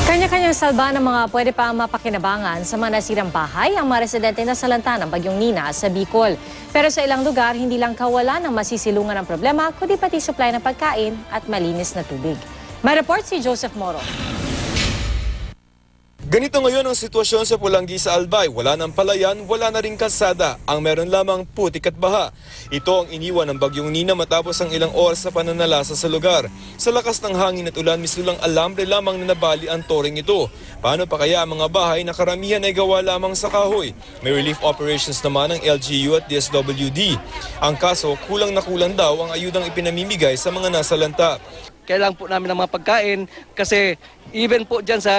Kanya-kanyang salba ng mga pwede pa mapakinabangan sa mga nasirang bahay ang mga residente na salanta ng Bagyong Nina sa Bicol. Pero sa ilang lugar, hindi lang kawalan ng masisilungan ng problema, kundi pati supply ng pagkain at malinis na tubig. May report si Joseph Moro. Ganito ngayon ang sitwasyon sa Pulangi sa Albay. Wala ng palayan, wala na ring kalsada. Ang meron lamang putik at baha. Ito ang iniwan ng Bagyong Nina matapos ang ilang oras sa pananalasa sa lugar. Sa lakas ng hangin at ulan, misulang alambre lamang na nabali ang toring ito. Paano pa kaya ang mga bahay na karamihan ay gawa lamang sa kahoy? May relief operations naman ng LGU at DSWD. Ang kaso, kulang na kulang daw ang ayudang ipinamimigay sa mga nasalanta. Kailangan po namin ng mga pagkain kasi even po dyan sa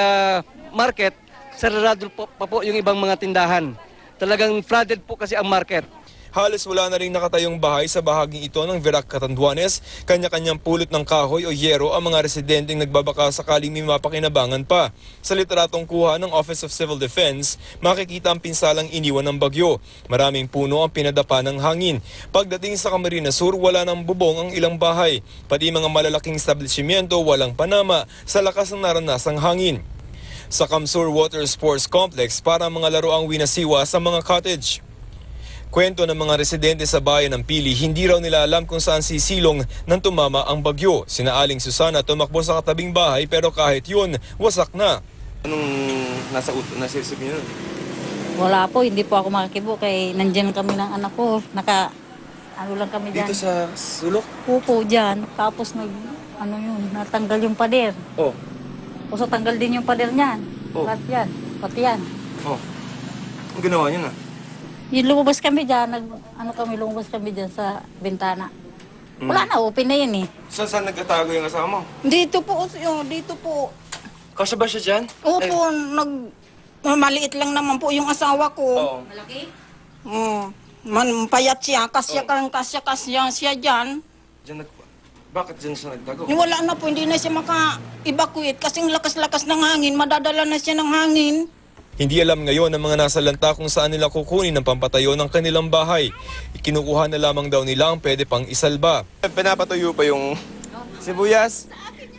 market, sarado pa po yung ibang mga tindahan. Talagang flooded po kasi ang market. Halos wala na rin nakatayong bahay sa bahaging ito ng Verac Catanduanes. Kanya-kanyang pulot ng kahoy o yero ang mga residenteng nagbabaka sakaling may mapakinabangan pa. Sa litratong kuha ng Office of Civil Defense, makikita ang pinsalang iniwan ng bagyo. Maraming puno ang pinadapa ng hangin. Pagdating sa Camarines Sur, wala ng bubong ang ilang bahay. Pati mga malalaking establishmento walang panama sa lakas ng naranasang hangin. Sa Camsur Water Sports Complex, para mga laro ang winasiwa sa mga cottage. Kwento ng mga residente sa bayan ng Pili, hindi raw nila alam kung saan sisilong nang tumama ang bagyo. Sina Aling Susana tumakbo sa katabing bahay pero kahit yun, wasak na. Anong nasa isip niyo? Wala po, hindi po ako makikibo kay nandyan kami ng anak ko. Ano lang kami dyan. Dito sa sulok? Pupo dyan. Tapos natanggal yung pader. Oh. Tapos natanggal din yung pader niyan. Oh. Lahat yan. Pati yan. Oh. Ang ginawa niyo na? Yung lumabas kami dyan, lumabas kami dyan sa bintana. Wala na, open na yun eh. Saan nagtatago yung asawa mo? Dito po, dito po. Kasya ba siya dyan? Opo, maliit lang naman po yung asawa ko. Oo. Malaki? Payat siya, kasya siya dyan. Bakit dyan siya nagtago? Wala na po, hindi na siya maka-evacuate kasi ang lakas-lakas ng hangin, madadala na siya ng hangin. Hindi alam ngayon ng mga nasalanta kung saan nila kukunin ang pampatayo ng kanilang bahay. Ikinukuha na lamang daw nila ang pwede pang isalba. Pinapatuyo pa yung sibuyas?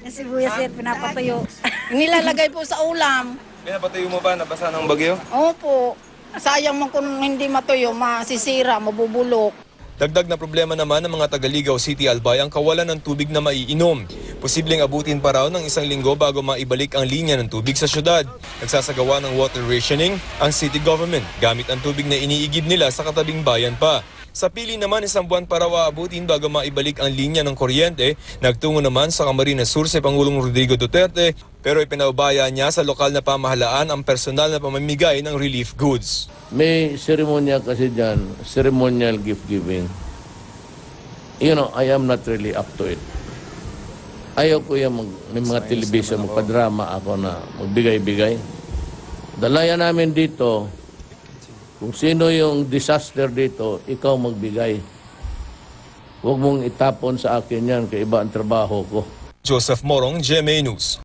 Yung sibuyas yan, pinapatayo. Nilalagay po sa ulam. Pinapatuyo mo ba? Nabasa ng bagyo? Opo, sayang mo kung hindi matuyo, masisira, mabubulok. Dagdag na problema naman ng mga taga-Ligaw City, Albay ang kawalan ng tubig na maiinom. Posibleng abutin pa raw ng 1 linggo bago maibalik ang linya ng tubig sa syudad. Nagsasagawa ng water rationing ang city government gamit ang tubig na iniigib nila sa katabing bayan pa. Sa Pili naman, 1 buwan pa raw aabutin bago maibalik ang linya ng kuryente. Nagtungo naman sa Camarines Sur si Pangulong Rodrigo Duterte, pero ipinaubaya niya sa lokal na pamahalaan ang personal na pamamigay ng relief goods. May seremonya kasi dyan, ceremonial gift giving. You know, I am not really up to it. Ayaw ko yung may mga television, magpadrama ako na magbigay-bigay. Dalayan namin dito, kung sino yung disaster dito, ikaw magbigay. Huwag mong itapon sa akin yan, kaya iba ang trabaho ko. Joseph Morong, GMA News.